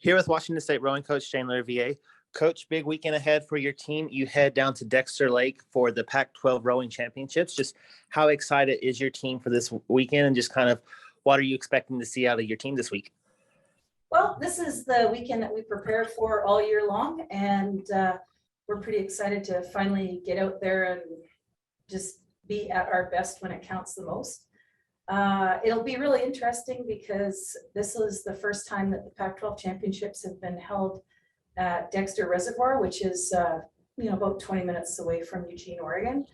Here with Washington State rowing coach Shane LaRiviere. Coach, big weekend ahead for your team. You head down to Dexter Lake for the Pac-12 Rowing Championships. Just how excited is your team for this weekend, and just kind of what are you expecting to see out of your team this week? Well, this is the weekend that we prepare for all year long, and we're pretty excited to finally get out there and just be at our best when it counts the most. It'll be really interesting because this is the first time that the Pac-12 Championships have been held at Dexter Reservoir, which is about 20 minutes away from Eugene, Oregon.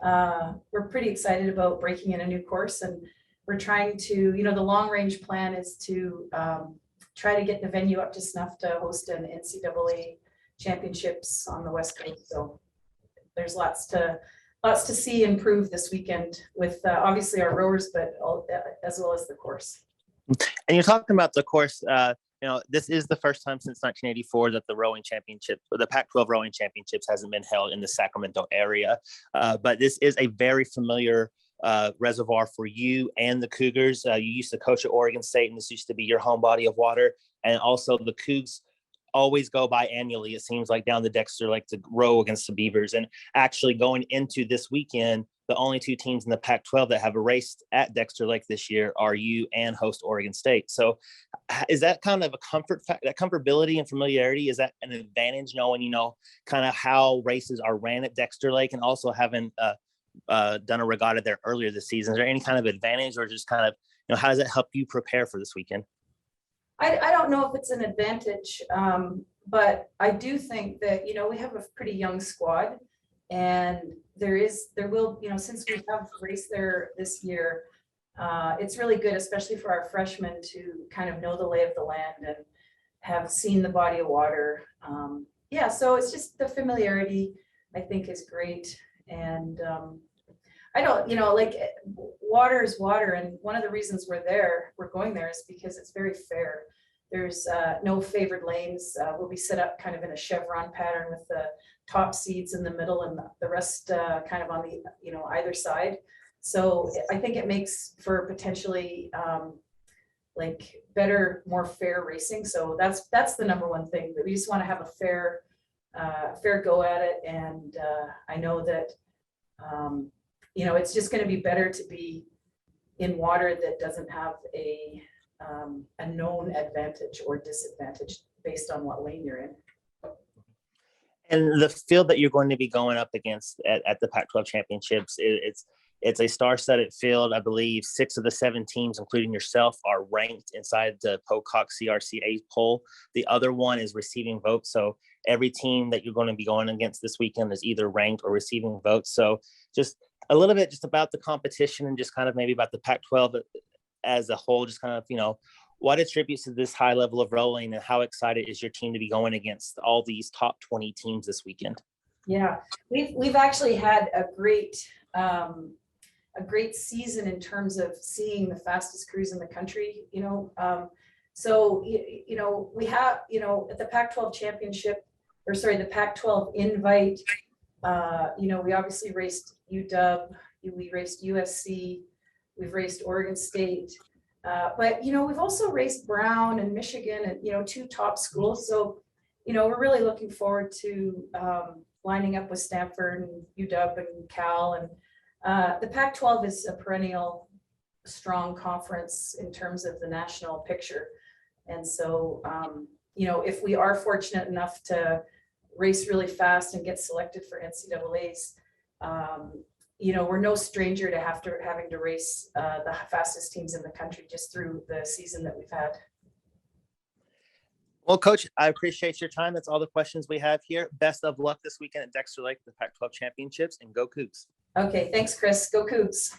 We're pretty excited about breaking in a new course, and we're trying to, the long range plan is to try to get the venue up to snuff to host an NCAA championships on the West Coast. So there's lots to see and prove this weekend with obviously our rowers, but as well as the course. And you're talking about the course. This is the first time since 1984 that the rowing championship, or the Pac-12 Rowing Championships, hasn't been held in the Sacramento area. But this is a very familiar reservoir for you and the Cougars. You used to coach at Oregon State, and this used to be your home body of water. And also the Cougs always go by annually, it seems like, down the Dexter Lake to row against the Beavers. And actually going into this weekend, the only two teams in the Pac-12 that have raced at Dexter Lake this year are you and host Oregon State. So is that kind of a comfort fact, that comfortability and familiarity, is that an advantage knowing, kind of how races are ran at Dexter Lake, and also having done a regatta there earlier this season? Is there any kind of advantage, or just kind of, how does it help you prepare for this weekend? I don't know if it's an advantage, but I do think that, we have a pretty young squad, and there will, since we have raced there this year, it's really good, especially for our freshmen, to kind of know the lay of the land and have seen the body of water. So it's just the familiarity, I think, is great. And I don't, water is water. And one of the reasons we're going there is because it's very fair. There's no favored lanes. We'll be set up kind of in a chevron pattern with the top seeds in the middle and the rest kind of on the, either side. So I think it makes for potentially better, more fair racing. So that's the number one thing, that we just want to have a fair go at it. And I know that, it's just going to be better to be in water that doesn't have a known advantage or disadvantage based on what lane you're in. And the field that you're going to be going up against at the Pac-12 Championships, it's a star-studded field. I believe 6 of the 7 teams, including yourself, are ranked inside the Pocock CRCA poll. The other one is receiving votes. So every team that you're going to be going against this weekend is either ranked or receiving votes. So just a little bit just about the competition, and just kind of maybe about the Pac-12 as a whole, just kind of, what attributes to this high level of rowing, and how excited is your team to be going against all these top 20 teams this weekend? Yeah, we've actually had a great season in terms of seeing the fastest crews in the country. So we have at the Pac-12 Championship, the Pac-12 Invite. We obviously raced UW, we raced USC, we've raced Oregon State. But, we've also raced Brown and Michigan and, 2 top schools. So, we're really looking forward to lining up with Stanford and UW and Cal. And the Pac-12 is a perennial strong conference in terms of the national picture. And so, if we are fortunate enough to race really fast and get selected for NCAAs, we're no stranger to having to race the fastest teams in the country just through the season that we've had. Well, Coach, I appreciate your time. That's all the questions we have here. Best of luck this weekend at Dexter Lake, the Pac-12 Championships, and go Cougs. Okay, thanks, Chris. Go Cougs.